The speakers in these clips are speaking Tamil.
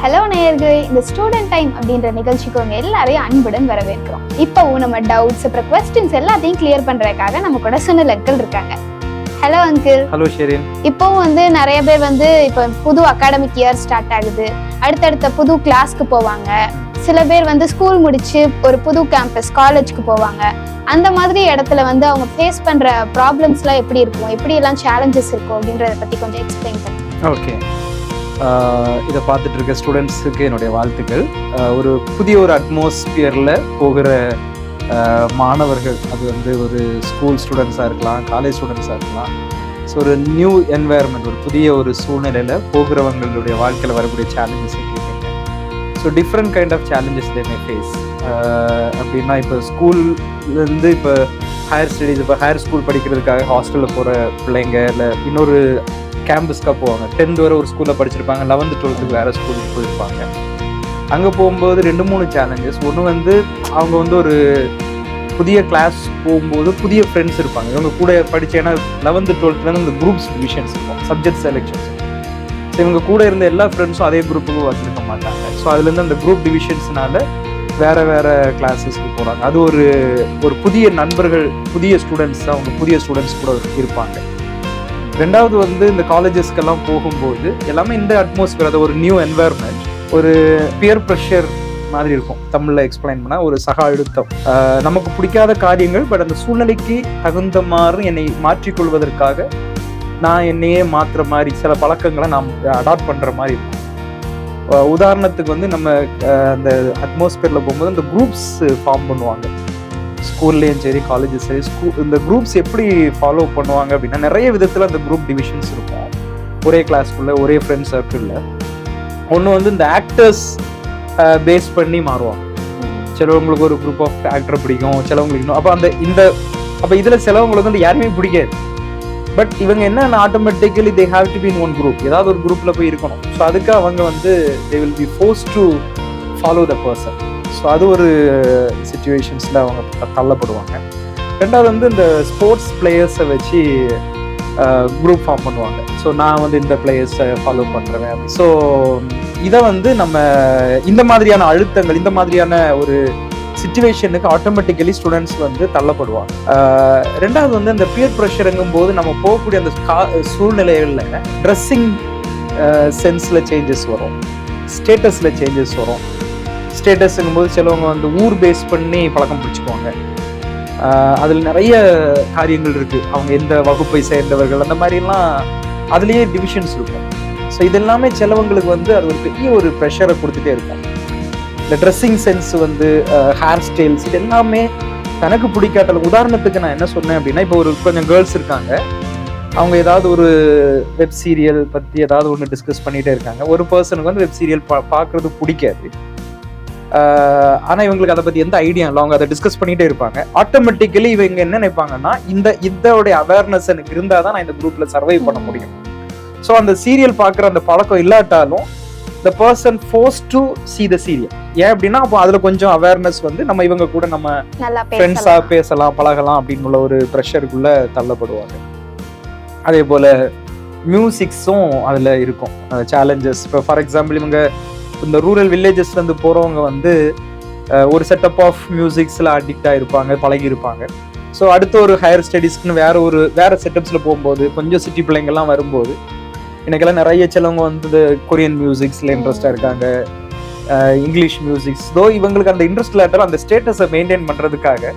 ஹலோ நேயர்களே, இந்த ஸ்டூடெண்ட் டைம் அப்படின்ற நிகழ்ச்சிக்கு உங்க எல்லாரையும் அன்புடன் வரவேற்கிறோம். இப்போவும் நம்ம டவுட்ஸ் அப்புறம் கொஸ்டின்ஸ் எல்லாத்தையும் கிளியர் பண்றதுக்காக நம்ம கூட சுனில் அங்கிள் இருக்காங்க. Hello uncle. ஹலோ ஷெரின். இப்போவும் நிறைய பேர் இப்போ புது அகாடமிக் இயர் ஸ்டார்ட் ஆகுது, அடுத்தடுத்த புது கிளாஸ்க்கு போவாங்க. சில பேர் ஸ்கூல் முடிச்சு ஒரு புது கேம்பஸ் காலேஜ்க்கு போவாங்க. அந்த மாதிரி இடத்துல அவங்க ஃபேஸ் பண்ற ப்ராப்ளம்ஸ்லாம் எப்படி இருக்கும், எப்படி எல்லாம் சேலஞ்சஸ் இருக்கும் அப்படின்றத பத்தி கொஞ்சம் எக்ஸ்பிளைன் பண்ணுங்க. ஓகே, இதை பார்த்துட்டு இருக்க ஸ்டூடெண்ட்ஸுக்கு என்னுடைய வாழ்த்துக்கள். ஒரு புதிய ஒரு அட்மாஸ்பியரில் போகிற மாணவர்கள், அது ஒரு ஸ்கூல் ஸ்டூடெண்ட்ஸாக இருக்கலாம், காலேஜ் ஸ்டூடெண்ட்ஸாக இருக்கலாம். ஸோ ஒரு நியூ என்வாயர்மெண்ட், ஒரு புதிய ஒரு சூழ்நிலையில் போகிறவங்களுடைய வாழ்க்கையில் வரக்கூடிய சேலஞ்சஸ் கேட்குறீங்க. So different kind of challenges they may face. அப்படின்னா இப்போ ஸ்கூல்லேருந்து இப்போ ஹையர் ஸ்டடீஸ், இப்போ ஹையர் ஸ்கூல் படிக்கிறதுக்காக ஹாஸ்டலில் போகிற பிள்ளைங்க, இல்லை இன்னொரு கேம்பஸ்க்காக போவாங்க. 10th வரை ஒரு ஸ்கூலில் படிச்சிருப்பாங்க, 11th 12th வேறு ஸ்கூலுக்கு போயிருப்பாங்க. அங்கே போகும்போது 2-3 சேலஞ்சஸ். ஒன்று அவங்க ஒரு புதிய கிளாஸ் போகும்போது புதிய ஃப்ரெண்ட்ஸ் இருப்பாங்க. இவங்க கூட படித்த, ஏன்னா 11th 12th இந்த குரூப்ஸ் டிவிஷன்ஸ் இருக்கும், சப்ஜெக்ட் செலெக்ஷன்ஸ். ஸோ இவங்க கூட இருந்த எல்லா ஃப்ரெண்ட்ஸும் அதே குரூப்புக்கு வந்திருக்க மாட்டாங்க. ஸோ அதுலேருந்து அந்த குரூப் டிவிஷன்ஸ்னால வேறு கிளாஸஸ்க்கு போகிறாங்க. அது ஒரு புதிய நண்பர்கள், புதிய ஸ்டூடெண்ட்ஸ், அவங்க புதிய ஸ்டூடெண்ட்ஸ் கூட இருப்பாங்க. ரெண்டாவது இந்த காலேஜஸ்க்கெல்லாம் போகும்போது எல்லாமே இந்த அட்மாஸ்பியர், அது ஒரு நியூ என்வாயர்மெண்ட், ஒரு பியர் ப்ரெஷர் மாதிரி இருக்கும். தமிழில் எக்ஸ்பிளைன் பண்ணால் ஒரு சக அழுத்தம். நமக்கு பிடிக்காத காரியங்கள், பட் அந்த சூழ்நிலைக்கு தகுந்த மாதிரி என்னை மாற்றிக்கொள்வதற்காக நான் என்னையே மாற்றுற மாதிரி சில பழக்கங்களை நான் அடாப்ட் பண்ணுற மாதிரி இருக்கும். உதாரணத்துக்கு நம்ம அந்த அட்மாஸ்பியரில் போகும்போது இந்த குரூப்ஸ் ஃபார்ம் பண்ணுவாங்க. ஸ்கூல்லேயும் சரி, காலேஜஸ் சரி, இந்த குரூப்ஸ் எப்படி ஃபாலோ பண்ணுவாங்க அப்படின்னா, நிறைய விதத்தில் அந்த குரூப் டிவிஷன்ஸ் இருக்கும். ஒரே கிளாஸ்க்குள்ளே, ஒரே ஃப்ரெண்ட் சர்க்கிளில். ஒன்று இந்த ஆக்டர்ஸ் பேஸ் பண்ணி மாறுவாங்க. சிலவங்களுக்கு ஒரு குரூப் ஆஃப் ஆக்டரை பிடிக்கும், சிலவங்களுக்கு இன்னும். அப்போ இதில் சிலவங்களுக்கு யாருமே பிடிக்காது. பட் இவங்க என்ன automatically they have to be in one group, ஏதாவது ஒரு குரூப்பில் போய் இருக்கணும். ஸோ அதுக்கு அவங்க they will be forced to follow the person. So அது ஒரு சிச்சுவேஷன்ஸில் அவங்க தள்ளப்படுவாங்க. ரெண்டாவது இந்த ஸ்போர்ட்ஸ் பிளேயர்ஸை வச்சு குரூப் ஃபார்ம் பண்ணுவாங்க. ஸோ நான் இந்த பிளேயர்ஸை ஃபாலோ பண்ணுறேன். ஸோ இதை நம்ம இந்த மாதிரியான அழுத்தங்கள், இந்த மாதிரியான ஒரு சிச்சுவேஷனுக்கு ஆட்டோமேட்டிக்கலி ஸ்டூடெண்ட்ஸ் தள்ளப்படுவாங்க. ரெண்டாவது அந்த பியர் ப்ரெஷருங்கும் போது நம்ம போகக்கூடிய அந்த சூழ்நிலைகளில் ட்ரெஸ்ஸிங் சென்ஸில் சேஞ்சஸ் வரும், ஸ்டேட்டஸில் சேஞ்சஸ் வரும். ஸ்டேட்டஸுங்கும் போது சிலவங்க ஊர் பேஸ் பண்ணி பழக்கம் பிடிச்சிக்குவாங்க. அதில் நிறைய காரியங்கள் இருக்குது. அவங்க எந்த வகுப்பை சேர்ந்தவர்கள், அந்த மாதிரிலாம் அதுலேயே டிவிஷன்ஸ் இருக்கும். ஸோ இதெல்லாமே சிலவங்களுக்கு அது ஒரு பெரிய ஒரு ப்ரெஷரை கொடுத்துட்டே இருக்கும். இந்த ட்ரெஸ்ஸிங் சென்ஸ், ஹேர் ஸ்டைல்ஸ், இது எல்லாமே தனக்கு பிடிக்காட்டல. உதாரணத்துக்கு நான் என்ன சொன்னேன் அப்படின்னா, இப்போ கொஞ்சம் கேர்ள்ஸ் இருக்காங்க, அவங்க ஏதாவது ஒரு வெப் சீரியல் பற்றி ஏதாவது ஒன்று டிஸ்கஸ் பண்ணிகிட்டே இருக்காங்க. ஒரு பர்சனுக்கு வெப் சீரியல் பார்க்குறது பிடிக்காது. ஆனால் இவங்களுக்கு அதை பற்றி எந்த ஐடியா இல்லை, அவங்க அதை டிஸ்கஸ் பண்ணிகிட்டே இருப்பாங்க. ஆட்டோமேட்டிக்கலி இவங்க என்ன நினைப்பாங்கன்னா, இதோடைய அவேர்னஸ் எனக்கு இருந்தால் தான் நான் இந்த குரூப்பில் சர்வைவ் பண்ண முடியும். ஸோ அந்த சீரியல் பார்க்குற அந்த பழக்கம் இல்லாட்டாலும் the person forced to see the serial. ஏன் அப்படின்னா, அப்போ அதில் கொஞ்சம் அவேர்னஸ் நம்ம இவங்க கூட நம்ம ஃப்ரெண்ட்ஸாக பேசலாம், பழகலாம் அப்படின்னு ஒரு ப்ரெஷருக்குள்ளே தள்ளப்படுவாங்க. அதே போல் மியூசிக்ஸும் அதில் இருக்கும் சேலஞ்சஸ். இப்போ ஃபார் எக்ஸாம்பிள், இவங்க இந்த ரூரல் வில்லேஜஸ்லேருந்து போகிறவங்க ஒரு செட்டப் ஆஃப் மியூசிக்ஸில் அடிக்ட் ஆகிருப்பாங்க, பழகிருப்பாங்க. ஸோ அடுத்த ஒரு ஹையர் ஸ்டடீஸ்க்குன்னு வேறு செட்டப்ஸில் போகும்போது, கொஞ்சம் சிட்டி பிள்ளைங்கள்லாம் வரும்போது, எனக்கெல்லாம் நிறைய சிலவங்க கொரியன் மியூசிக்ஸில் இன்ட்ரெஸ்டாக இருக்காங்க, இங்கிலீஷ் மியூசிக்ஸ். தோ இவங்களுக்கு அந்த இன்ட்ரெஸ்ட் இல்லாட்டாலும் அந்த ஸ்டேட்டஸை மெயின்டைன் பண்ணுறதுக்காக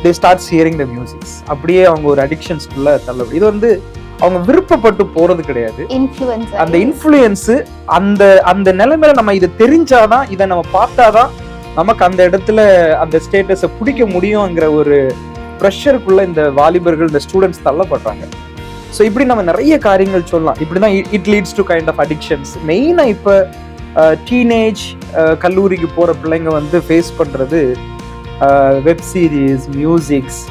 தே ஸ்டார்ட்ஸ் ஹியரிங் த மியூசிக்ஸ். அப்படியே அவங்க ஒரு அடிக்ஷன்ஸ்குள்ளே தள்ளப்படும். இது அவங்க விருப்பப்பட்டு போகிறது கிடையாது. அந்த இன்ஃப்ளூயன்ஸு, அந்த நிலைமையில நம்ம இதை தெரிஞ்சாதான், இதை நம்ம பார்த்தாதான் நமக்கு அந்த இடத்துல அந்த ஸ்டேட்டஸை பிடிக்க முடியுங்கிற ஒரு ப்ரெஷருக்குள்ளே இந்த வாலிபர்கள், இந்த ஸ்டூடெண்ட்ஸ் தள்ளப்படுறாங்க. ஸோ இப்படி நம்ம நிறைய காரியங்கள் சொல்லலாம். இப்படி தான் it leads to kind of addictions. மெயினாக இப்போ டீனேஜ், கல்லூரிக்கு போகிற பிள்ளைங்க ஃபேஸ் பண்ணுறது வெப் சீரிஸ், மியூசிக்ஸ்,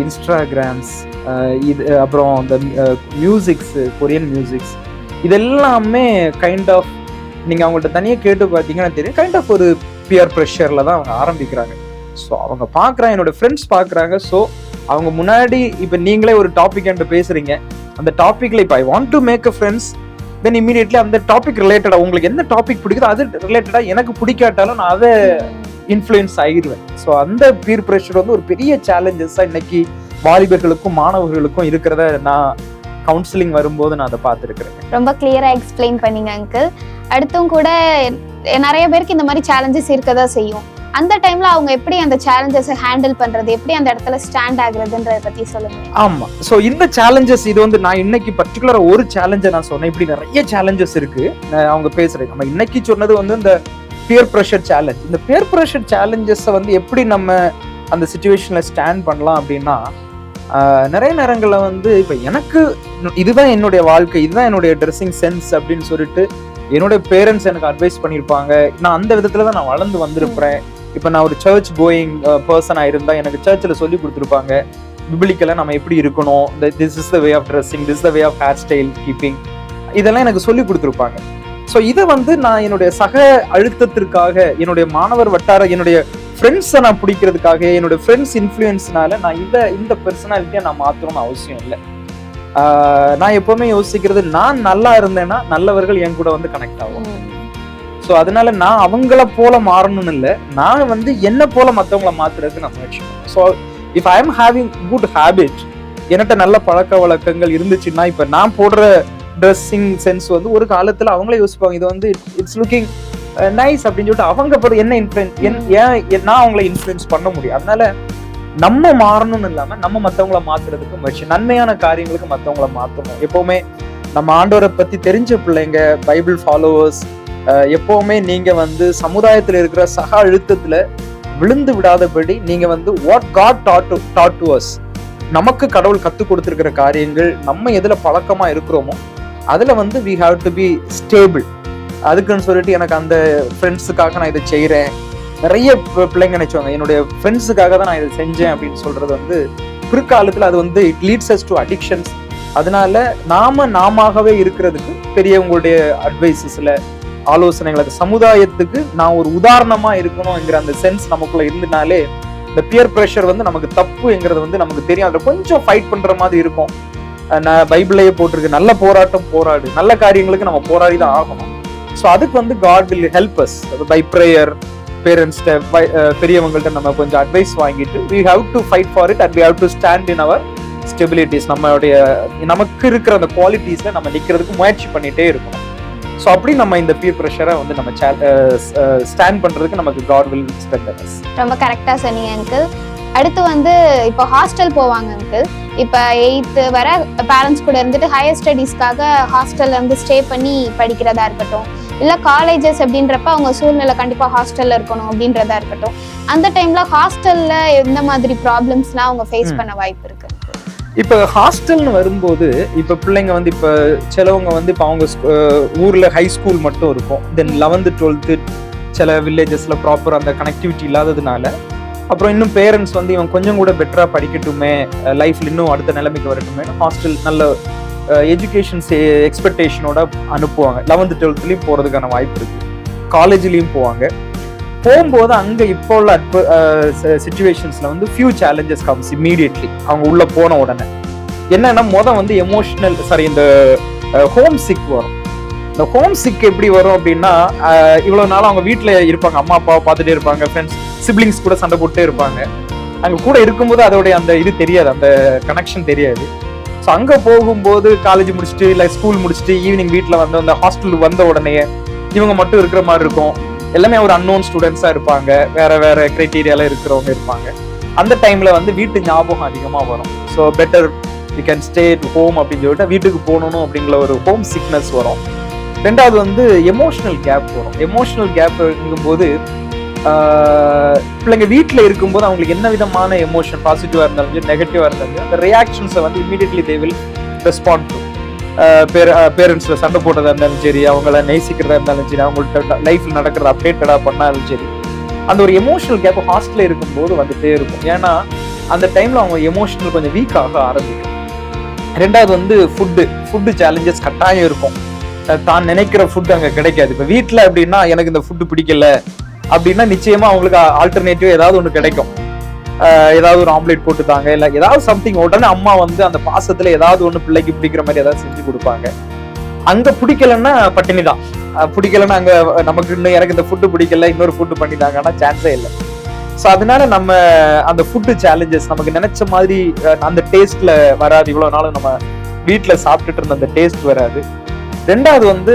இன்ஸ்டாகிராம்ஸ், அப்புறம் இந்த மியூசிக்ஸு, கொரியன் மியூசிக்ஸ், இதெல்லாமே கைண்ட் ஆஃப் நீங்கள் அவங்கள்ட்ட தனியாக கேட்டு பார்த்தீங்கன்னா தெரியும், கைண்ட் ஆஃப் ஒரு பியர் ப்ரெஷரில் தான் அவங்க ஆரம்பிக்கிறாங்க. ஸோ அவங்க பார்க்குறாங்க, என்னோட ஃப்ரெண்ட்ஸ் பார்க்குறாங்க. ஸோ அவங்க முன்னாடி இப்போ நீங்களே ஒரு டாபிக் என்கிட்ட பேசுகிறீங்க, அந்த டாப்பிக்கில் இப்போ I want to make a friends, then immediately அந்த டாபிக் ரிலேட்டடா உங்களுக்கு என்ன டாபிக் பிடிக்குதோ அது ரிலேட்டடா எனக்கு பிடிக்காட்டாலும் நான் அதை இன்ஃப்ளூயன்ஸ் ஆகிடுவேன். ஸோ அந்த பீர் ப்ரெஷர் வந்து ஒரு பெரிய சேலஞ்சஸா இன்னைக்கு வாலிபர்களுக்கும் மாணவர்களுக்கும் இருக்கிறத நான் கவுன்சிலிங் வரும்போது நான் அதை பார்த்துருக்கிறேன். ரொம்ப கிளியரா எக்ஸ்பிளைன் பண்ணீங்க அங்கிள். அடுத்தும் கூட நிறைய பேருக்கு இந்த மாதிரி சேலஞ்சஸ் இருக்கதான் செய்யும். அந்த டைம்ல அவங்க எப்படி அந்த சேலஞ்சஸை ஹேண்டில் பண்றது, எப்படி அந்த இடத்துல ஸ்டாண்ட் ஆகுறதுன்றத பத்தி சொல்லுங்க. ஆமா, ஸோ இந்த சேலஞ்சஸ் இது வந்து நான் இன்னைக்கு பர்டிகுலரா ஒரு சேலஞ்சை நான் சொன்னேன். இப்படி நிறைய சேலஞ்சஸ் இருக்கு அவங்க பேசுறது. நம்ம இன்னைக்கு சொன்னது வந்து இந்த பியர் ப்ரெஷர் சேலஞ்ச். இந்த பியர் ப்ரெஷர் சேலஞ்சஸை வந்து எப்படி நம்ம அந்த சிச்சுவேஷன்ல ஸ்டாண்ட் பண்ணலாம் அப்படின்னா, நிறைய நேரங்களில் வந்து இப்போ எனக்கு இதுதான் என்னுடைய வாழ்க்கை, இதுதான் என்னுடைய ட்ரெஸ்ஸிங் சென்ஸ் அப்படின்னு சொல்லிட்டு என்னுடைய பேரண்ட்ஸ் எனக்கு அட்வைஸ் பண்ணியிருப்பாங்க. நான் அந்த விதத்துல தான் நான் வளர்ந்து வந்திருப்பேன். இப்போ நான் ஒரு சர்ச் கோயிங் பர்சன் ஆயிருந்தா எனக்கு சர்ச்சில் சொல்லி கொடுத்துருப்பாங்க பிபிலிக்கலாக நம்ம எப்படி இருக்கணும், this is the way of dressing, this the way of hair style keeping, இதெல்லாம் எனக்கு சொல்லி கொடுத்துருப்பாங்க. ஸோ இதை வந்து நான் என்னுடைய சக அழுத்தத்திற்காக, என்னுடைய மாணவர் வட்டார, என்னுடைய ஃப்ரெண்ட்ஸை நான் பிடிக்கிறதுக்காக, என்னுடைய ஃப்ரெண்ட்ஸ் இன்ஃப்ளூயன்ஸ்னால நான் இந்த பர்சனாலிட்டியை நான் மாற்றணும்னு அவசியம் இல்லை. நான் எப்பவுமே யோசிக்கிறது, நான் நல்லா இருந்தேன்னா நல்லவர்கள் என் கூட வந்து கனெக்ட் ஆகும். ஸோ அதனால நான் அவங்கள போல மாறணும்னு இல்லை, நான் வந்து என்ன போல மற்றவங்கள மாத்துறதுக்கு நான் முயற்சி பண்ணுவேன். So if I am having good habit, என்கிட்ட நல்ல பழக்க வழக்கங்கள் இருந்துச்சுன்னா, இப்போ நான் போடுற ட்ரெஸ்ஸிங் சென்ஸ் வந்து ஒரு காலத்துல அவங்களே யோசிப்பாங்க, இது வந்து இட்ஸ் லுக்கிங் நைஸ் அப்படின்னு சொல்லிட்டு அவங்க என்ன இன்ஃப்ளூயன்ஸ், நான் அவங்கள இன்ஃப்ளூயன்ஸ் பண்ண முடியும். அதனால நம்ம மாறணும்னு இல்லாம நம்ம மற்றவங்கள மாத்துறதுக்கு முயற்சி, நன்மையான காரியங்களுக்கு மற்றவங்கள மாற்றணும். எப்பவுமே நம்ம ஆண்டவரை பத்தி தெரிஞ்ச பிள்ளைங்க, பைபிள் ஃபாலோவர்ஸ், எப்பவுமே நீங்க வந்து சமுதாயத்துல இருக்கிற சக அழுத்தத்துல விழுந்து விடாதபடி நீங்க வந்து what God taught to us, நமக்கு கடவுள் கற்றுக் கொடுத்துருக்கிற காரியங்கள், நம்ம எதுல பழக்கமா இருக்கிறோமோ அதுல வந்து we have to be stable. அதுக்குன்னு சொல்லிட்டு எனக்கு அந்த ஃப்ரெண்ட்ஸுக்காக நான் இதை செய்யறேன், நிறைய பிள்ளைங்க நினைச்சுவாங்க என்னுடைய ஃப்ரெண்ட்ஸுக்காக தான் நான் இதை செஞ்சேன் அப்படின்னு சொல்றது வந்து பிற்காலத்துல அது வந்து it leads us to addictions. அதனால நாமவே இருக்கிறதுக்கு பெரியவங்களுடைய அட்வைசஸ்ல, ஆலோசனைகள், அது சமுதாயத்துக்கு நான் ஒரு உதாரணமா இருக்கணும்ங்கிற அந்த சென்ஸ் நமக்குள்ள இருந்தனாலே இந்த பியர் ப்ரெஷர் வந்து நமக்கு தப்புங்கிறது வந்து நமக்கு தெரியும். அதுல கொஞ்சம் ஃபைட் பண்ற மாதிரி இருக்கும். நான் பைபிளையே போட்டிருக்கு, நல்ல போராட்டம் போராடு, நல்ல காரியங்களுக்கு நம்ம போராடி தான் ஆகணும். ஸோ அதுக்கு வந்து God will help us by prayer. பேரண்ட்ஸ்ட பெரியவங்கள்ட்ட நம்ம கொஞ்சம் அட்வைஸ் வாங்கிட்டு we have to fight for it and we have to stand in our stabilities. நமக்கு இருக்கிற அந்த குவாலிட்டிஸ்ல நம்ம நிக்கிறதுக்கு முயற்சி பண்ணிட்டே இருக்கணும். ஸோ அப்படி நம்ம இந்த பியர் ப்ரெஷரை வந்து நம்ம ஸ்டாண்ட் பண்றதுக்கு நமக்கு காட் வில் ஸ்ட்ரெங்தன் அஸ். ரொம்ப கரெக்டா சொன்னீங்க அங்கிள். அடுத்து வந்து இப்போ ஹாஸ்டல் போவாங்க அங்கிள். இப்போ 8th வர பேரண்ட்ஸ் கூட இருந்துட்டு ஹையர் ஸ்டடீஸ்க்காக ஹாஸ்டல்ல இருந்து ஸ்டே பண்ணி படிக்கிறதா இருக்கட்டும், இல்லை காலேஜஸ் அப்படின்றப்ப அவங்க சூழ்நிலை கண்டிப்பாக ஹாஸ்டல்ல இருக்கணும் அப்படின்றதா இருக்கட்டும், அந்த டைம்ல ஹாஸ்டல்ல எந்த மாதிரி ப்ராப்ளம்ஸ்லாம் அவங்க ஃபேஸ் பண்ண வாய்ப்பு இருக்கு? இப்போ ஹாஸ்டல்னு வரும்போது இப்போ பிள்ளைங்க வந்து இப்போ சிலவங்க வந்து இப்போ அவங்க ஊர்ல ஹை ஸ்கூல் மட்டும் இருக்கும், தென் 11th 12th சில வில்லேஜஸ்ல ப்ராப்பர் அந்த கனெக்டிவிட்டி இல்லாததுனால, அப்புறம் இன்னும் பேரண்ட்ஸ் வந்து இவன் கொஞ்சம் கூட பெட்டரா படிக்கட்டுமே, லைஃப்ல இன்னும் அடுத்த நிலைமைக்கு வரட்டுமே, ஹாஸ்டல் நல்ல எஜுகேஷன் எக்ஸ்பெக்டேஷனோட அனுப்புவாங்க. 11th 12thலயும் போறதுக்கான வாய்ப்பு இருக்கு, காலேஜ்லயும் போவாங்க. போகும்போது அங்க இப்போ உள்ள சிச்சுவேஷன்ஸ்ல வந்து ஃபியூ சேலஞ்சஸ் கம்ஸ் இமீடியட்லி. அவங்க உள்ள போன உடனே என்னன்னா, வந்து எமோஷனல் இந்த ஹோம் சிக் வரும். இந்த ஹோம் சிக் எப்படி வரும் அப்படின்னா, இவ்வளவு நாள் அவங்க வீட்டுல இருப்பாங்க, அம்மா அப்பாவை பார்த்துட்டே இருப்பாங்க, ஃப்ரெண்ட்ஸ் சிப்ளிங்ஸ் கூட சண்டை போட்டே இருப்பாங்க. அங்க கூட இருக்கும்போது அதோடைய அந்த இது தெரியாது, அந்த கனெக்ஷன் தெரியாது. ஸோ அங்க போகும்போது காலேஜ் முடிச்சுட்டு இல்லை ஸ்கூல் முடிச்சுட்டு ஈவினிங் வீட்டில் வந்து அந்த ஹாஸ்டலுக்கு வந்த உடனே இவங்க மட்டும் இருக்கிற மாதிரி இருக்கும். எல்லாமே ஒரு அன்னோன் ஸ்டூடெண்ட்ஸா இருப்பாங்க, வேற கிரைட்டீரியால இருக்கிறவங்க இருப்பாங்க. அந்த டைம்ல வந்து வீட்டு ஞாபகம் அதிகமா வரும். So better you can stay to home அப்படின்னு சொல்லிட்டு வீட்டுக்கு போகணும் அப்படிங்கிற ஒரு ஹோம் சிக்னஸ் வரும். ரெண்டாவது வந்து எமோஷனல் கேப் வரும். எமோஷனல் கேப் இருக்கும்போது பிள்ளைங்க வீட்டில் இருக்கும்போது அவங்களுக்கு என்ன விதமான எமோஷன், பாசிட்டிவா இருந்தாலும் சரி நெகட்டிவா இருந்தாலும் சரி, அந்த ரியாக்ஷன்ஸை வந்து immediately they will respond to. பேரண்ட்ஸ்ல சண்டை போட்டதா இருந்தாலும் சரி, அவங்கள நேசிக்கிறதா இருந்தாலும் சரி, அவங்கள்ட்ட லைஃப்ல நடக்கிறத அப்டேட்டடா பண்ணாலும் சரி, அந்த ஒரு எமோஷனல் கேப் ஹாஸ்டல்ல இருக்கும்போது வந்துட்டே இருக்கும். ஏன்னா அந்த டைம்ல அவங்க எமோஷனல் கொஞ்சம் வீக் ஆக ஆரம்பிக்கும். ரெண்டாவது வந்து ஃபுட்டு சேலஞ்சஸ் கட்டாயம் இருக்கும். தான் நினைக்கிற ஃபுட் அங்க கிடைக்காது. இப்ப வீட்டுல அப்படின்னா எனக்கு இந்த ஃபுட்டு பிடிக்கல அப்படின்னா நிச்சயமா அவங்களுக்கு ஆல்டர்னேட்டிவ் ஏதாவது ஒண்ணு கிடைக்கும். ஏதாவது ஒரு ஆம்லேட் போட்டுதாங்க, இல்ல ஏதாவது சம்திங். உடனே அம்மா வந்து அந்த பாசத்துல ஏதாவது ஒண்ணு பிள்ளைக்கு பிடிக்கிற மாதிரி ஏதாவது செஞ்சு கொடுப்பாங்க. அங்க பிடிக்கலன்னா பட்டினி தான். பிடிக்கலன்னா அங்க நமக்கு இன்னும் எனக்கு இந்த ஃபுட்டு பிடிக்கல, இன்னொரு ஃபுட்டு பண்ணிட்டாங்கன்னா சான்ஸே இல்லை. ஸோ அதனால நம்ம அந்த ஃபுட்டு சேலஞ்சஸ் நமக்கு நினைச்ச மாதிரி அந்த டேஸ்ட்ல வராது. இவ்வளவு நாளும் நம்ம வீட்டுல சாப்பிட்டுட்டு இருந்த அந்த டேஸ்ட் வராது. ரெண்டாவது வந்து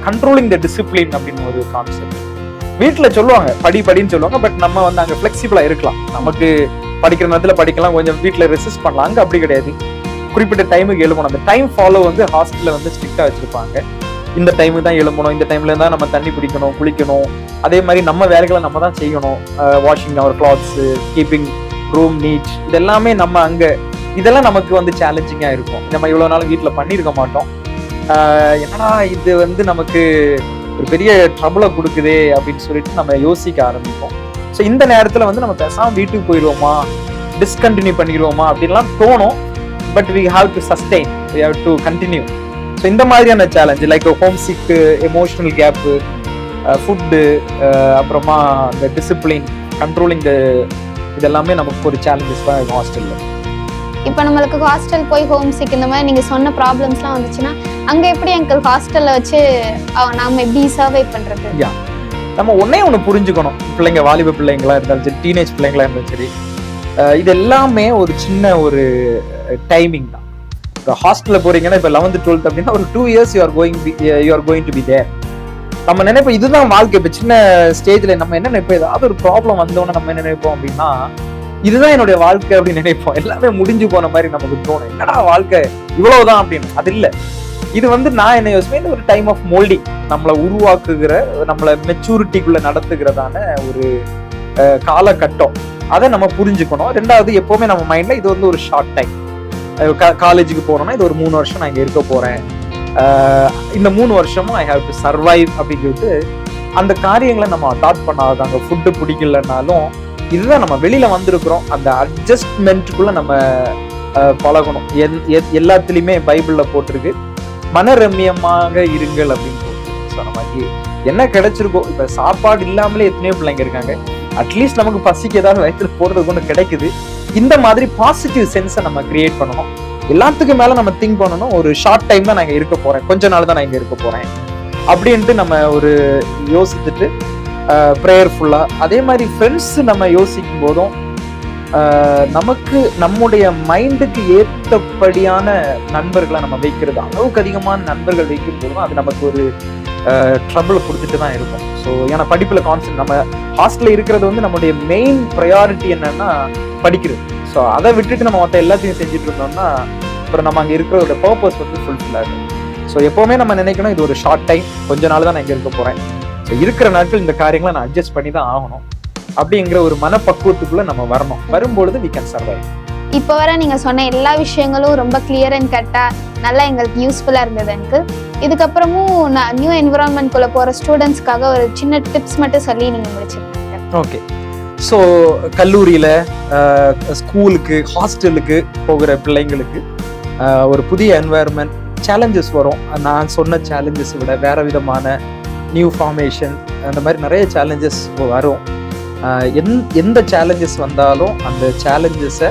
கண்ட்ரோலிங் த டிசிப்ளின் அப்படின்னு ஒரு கான்செப்ட். வீட்டுல சொல்லுவாங்க படின்னு சொல்லுவாங்க, பட் நம்ம வந்து அங்க ஃபிளெக்சிபிளா இருக்கலாம். நமக்கு படிக்கிற நேரத்துல படிக்கலாம், கொஞ்சம் வீட்டுல ரெசிஸ்ட் பண்ணலாம். அங்க அப்படி கிடையாது. குறிப்பிட்ட டைமுக்கு எழுப்பணும். அந்த டைம் ஃபாலோ வந்து ஹாஸ்டல்ல வந்து ஸ்ட்ரிக்டா வச்சிருப்பாங்க. இந்த டைமுக்கு தான் எழுப்பணும், இந்த டைம்ல தான் நம்ம தண்ணி பிடிக்கணும், குளிக்கணும். அதே மாதிரி நம்ம வேலைகளை நம்ம தான் செய்யணும். வாஷிங் அவர் கிளாத்ஸ், கீப்பிங் ரூம் நீட், இதெல்லாமே நம்ம அங்க இதெல்லாம் நமக்கு வந்து சேலஞ்சிங்கா இருக்கும். நம்ம இவ்வளவு நாள் வீட்டுல பண்ணியிருக்க மாட்டோம். என்னடா இது வந்து நமக்கு ஒரு பெரிய ட்ரபிளை கொடுக்குதே அப்படின்னு சொல்லிட்டு நம்ம யோசிக்க ஆரம்பிப்போம். ஸோ இந்த நேரத்துல வந்து நம்ம பேசாம வீட்டுக்கு போயிடுவோமா, டிஸ்கண்டினியூ பண்ணிடுவோமா அப்படின்லாம் தோணும். But we have to sustain, we have to continue. So இந்த மாதிரியான challenge like homesick, emotional gap, food, அப்புறமா இந்த டிசிப்ளின், கண்ட்ரோலிங் இதெல்லாமே நமக்கு ஒரு சேலஞ்சஸ் தான் இருக்கும் ஹாஸ்டல்ல. இப்போ நம்மளுக்கு ஹாஸ்டல் போய் ஹோம் சிக் இந்த மாதிரி நீங்க சொன்ன ப்ராப்ளம்ஸ்லாம் வந்துச்சுன்னா அங்க எப்படி எங்கள் ஹாஸ்டல்ல வச்சு நாம எப்படி சர்வை பண்றது? நம்ம ஒண்ணு புரிஞ்சுக்கணும். பிள்ளைங்க, வாலிப பிள்ளைங்களா இருந்தாலும் சரி, டீனேஜ் பிள்ளைங்களா இருந்தாலும் சரி, இது எல்லாமே ஒரு சின்ன ஒரு டைமிங் தான். இப்போ ஹாஸ்டல்ல போறீங்கன்னா இப்போ 11th 12th அப்படின்னா ஒரு 2 years you are going to be there. நம்ம நினைப்போம் இதுதான் வாழ்க்கை. இப்போ சின்ன ஸ்டேஜ்ல நம்ம என்ன நினைப்போம், ஏதாவது ஒரு ப்ராப்ளம் வந்தோன்னு நம்ம என்ன நினைப்போம் அப்படின்னா இதுதான் என்னுடைய வாழ்க்கை அப்படின்னு நினைப்போம். எல்லாமே முடிஞ்சு போன மாதிரி நமக்கு தோணும். என்னடா வாழ்க்கை இவ்வளவுதான் அப்படின்னு. அது இல்லை. இது வந்து நான் என்ன யோசிப்பேன், ஒரு டைம் ஆஃப் மோல்டிங், நம்மளை உருவாக்குகிற, நம்மளை மெச்சூரிட்டிக்குள்ள நடத்துகிறதான ஒரு காலகட்டம். அதை நம்ம புரிஞ்சுக்கணும். ரெண்டாவது, எப்பவுமே நம்ம மைண்ட்ல இது வந்து ஒரு ஷார்ட் டைம். காலேஜுக்கு போறோம்னா இது ஒரு 3 வருஷம் நான் இங்க இருக்க போறேன், இந்த 3 வருஷமும் ஐ ஹாவ் டு சர்வைவ் அப்படின்னு சொல்லிட்டு அந்த காரியங்களை நம்ம அடாப்ட் பண்ணாதாங்க. ஃபுட்டு பிடிக்கலனாலும் இதுதான் நம்ம வெளியில வந்திருக்கிறோம், அந்த அட்ஜஸ்ட்மெண்ட்டுக்குள்ள நம்ம பழகணும். எல்லாத்துலயுமே பைபிள்ல போட்டிருக்கு மனரம்யமாக இருங்கள் அப்படின்னு போட்டிருக்கு. ஸோ நமக்கு என்ன கிடைச்சிருக்கோ, இப்ப சாப்பாடு இல்லாமலே எத்தனையோ பிள்ளைங்க இருக்காங்க, அட்லீஸ்ட் நமக்கு பசிக்கு ஏதாவது வயிற்றுல போடுறதுக்கு ஒன்று கிடைக்குது. இந்த மாதிரி பாசிட்டிவ் சென்ஸை நம்ம கிரியேட் பண்ணணும். எல்லாத்துக்கும் மேல நம்ம திங்க் பண்ணணும், ஒரு ஷார்ட் டைம் தான் நான் இங்க இருக்க போறேன், கொஞ்ச நாள் தான் நான் இங்க இருக்க போறேன் அப்படின்ட்டு நம்ம ஒரு யோசிச்சுட்டு ப்ரேயர்ஃபுல்லா. அதே மாதிரி ஃப்ரெண்ட்ஸ் நம்ம யோசிக்கும் போதும் நமக்கு நம்முடைய மைண்டுக்கு ஏற்றபடியான நண்பர்களை நம்ம வைக்கிறது, அளவுக்கு அதிகமான நண்பர்கள் வைக்கும் போதும் அது நமக்கு ஒரு ட்ரபிள் கொடுத்துட்டு தான் இருக்கும். ஸோ ஏன்னா படிப்புல கான்சென்ட், நம்ம ஹாஸ்டல்ல இருக்கிறது வந்து நம்மளுடைய மெயின் ப்ரையாரிட்டி என்னன்னா படிக்கிறது. ஸோ அதை விட்டுட்டு நம்ம மற்ற எல்லாத்தையும் செஞ்சுட்டு இருந்தோம்னா அப்புறம் நம்ம அங்கே இருக்கிறோட பர்பஸ் வந்து ஃபுல்ஃபில் ஆகும். ஸோ எப்பவுமே நம்ம நினைக்கணும் இது ஒரு ஷார்ட் டைம், கொஞ்ச நாள் தான் நான் இங்கே இருக்க போறேன். ஸோ இருக்கிற நாட்கள் இந்த காரியங்களை நான் அட்ஜஸ்ட் பண்ணி தான் ஆகணும் அப்படிங்கிற ஒரு மனப்பக்குவத்துக்குள்ள நம்ம வரணும். வரும்பொழுது we can survive. இப்போ வர நீங்க சொன்ன எல்லா விஷயங்களும் ரொம்ப கிளியர் அண்ட் கட்டா நல்லா எங்களுக்கு யூஸ்ஃபுல்லா இருந்தது எனக்கு. இதுக்கப்புறமும் நான் நியூ என்விரான்மெண்ட்குள்ள போற ஸ்டூடெண்ட்ஸ்க்காக ஒரு சின்ன டிப்ஸ் மட்டும் சொல்லி நீங்க முடிச்சிருக்கீங்க. ஓகே. ஸோ கல்லூரியில், ஸ்கூலுக்கு, ஹாஸ்டலுக்கு போகிற பிள்ளைங்களுக்கு ஒரு புதிய என்வாயர்மெண்ட், சேலஞ்சஸ் வரும். நான் சொன்ன சேலஞ்சஸ் விட வேற விதமான நியூ ஃபார்மேஷன், அந்த மாதிரி நிறைய சேலஞ்சஸ் வரும். எந்த சேலஞ்சஸ் வந்தாலும் அந்த சேலஞ்சஸை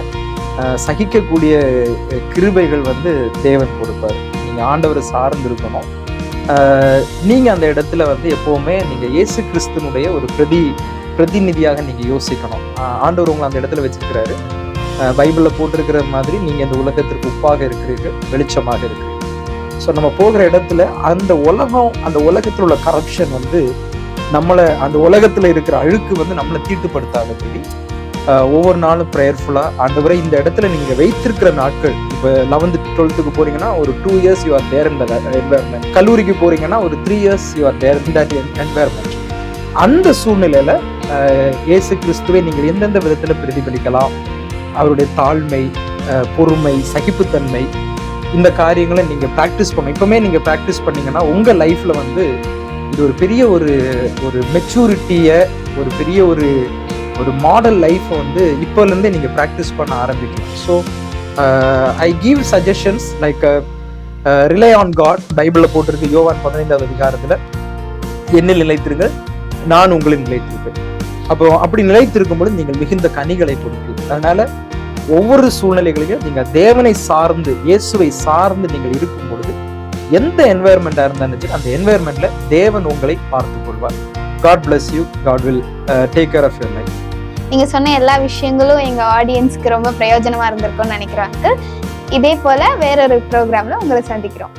சகிக்கக்கூடிய கிருபைகள் வந்து தேவன் கொடுப்பார். நீங்கள் ஆண்டவரை சார்ந்து இருக்கணும். நீங்கள் அந்த இடத்துல வந்து எப்போவுமே நீங்கள் இயேசு கிறிஸ்துனுடைய ஒரு பிரதிநிதியாக நீங்கள் யோசிக்கணும். ஆண்டவர் உங்களை அந்த இடத்துல வச்சிருக்கிறாரு. பைபிளில் போட்டிருக்கிற மாதிரி நீங்கள் இந்த உலகத்திற்கு உப்பாக இருக்கிறீர்கள், வெளிச்சமாக இருக்கிறீர்கள். ஸோ நம்ம போகிற இடத்துல அந்த உலகத்தில் உள்ள கரப்ஷன் வந்து நம்மளை, அந்த உலகத்தில் இருக்கிற அழுக்கு வந்து நம்மளை தீட்டுப்படுத்தாதபடி ஒவ்வொரு நாளும் ப்ரேயர்ஃபுல்லாக ஆண்டவரை இந்த இடத்துல நீங்கள் வைத்திருக்கிற நாட்கள், இப்போ 11th 12th போறீங்கன்னா ஒரு 2 years you are there in that environment. கல்லூரிக்கு போறீங்கன்னா ஒரு 3 years you are there in that environment. அந்த சூழ்நிலையில இயேசு கிறிஸ்துவை நீங்கள் எந்தெந்த விதத்துல பிரதிபலிக்கலாம், அவருடைய தாழ்மை, பொறுமை, சகிப்புத்தன்மை, இந்த காரியங்களை நீங்க ப்ராக்டிஸ் பண்ணணும். இப்பவுமே நீங்க ப்ராக்டிஸ் பண்ணீங்கன்னா உங்க லைஃப்ல வந்து இது ஒரு பெரிய ஒரு மெச்சூரிட்டியை, ஒரு பெரிய ஒரு மாடல் லைஃப்பை வந்து இப்போலேருந்தே நீங்கள் ப்ராக்டிஸ் பண்ண ஆரம்பிக்கலாம். So I give suggestions like rely on God. பைபிளில் போட்டிருக்கு யோவான் 15வது அதிகாரத்தில், என்னில் நிலைத்திருங்கள், நான் உங்களில் நிலைத்திருப்பேன். அப்படி நிலைத்திருக்கும்போது நீங்கள் மிகுந்த கனிகளை கொடுப்பீர்கள். அதனால ஒவ்வொரு சூழ்நிலைகளையும் நீங்கள் தேவனை சார்ந்து, இயேசுவை சார்ந்து நீங்கள் இருக்கும் பொழுது எந்த என்வாயர்மெண்டா இருந்தாலும் சரி அந்த என்வாயர்மெண்ட்ல தேவன் உங்களை பார்த்துக் கொள்வார். God bless you. God will take care of your life. நீங்க சொன்ன எல்லா விஷயங்களும் எங்க ஆடியன்ஸ்க்கு ரொம்ப பிரயோஜனமா இருந்திருக்கும்னு நினைக்கிறேன் அங்கிள். இதே போல வேறொரு ப்ரோக்ராம்ல உங்களை சந்திக்கிறோம்.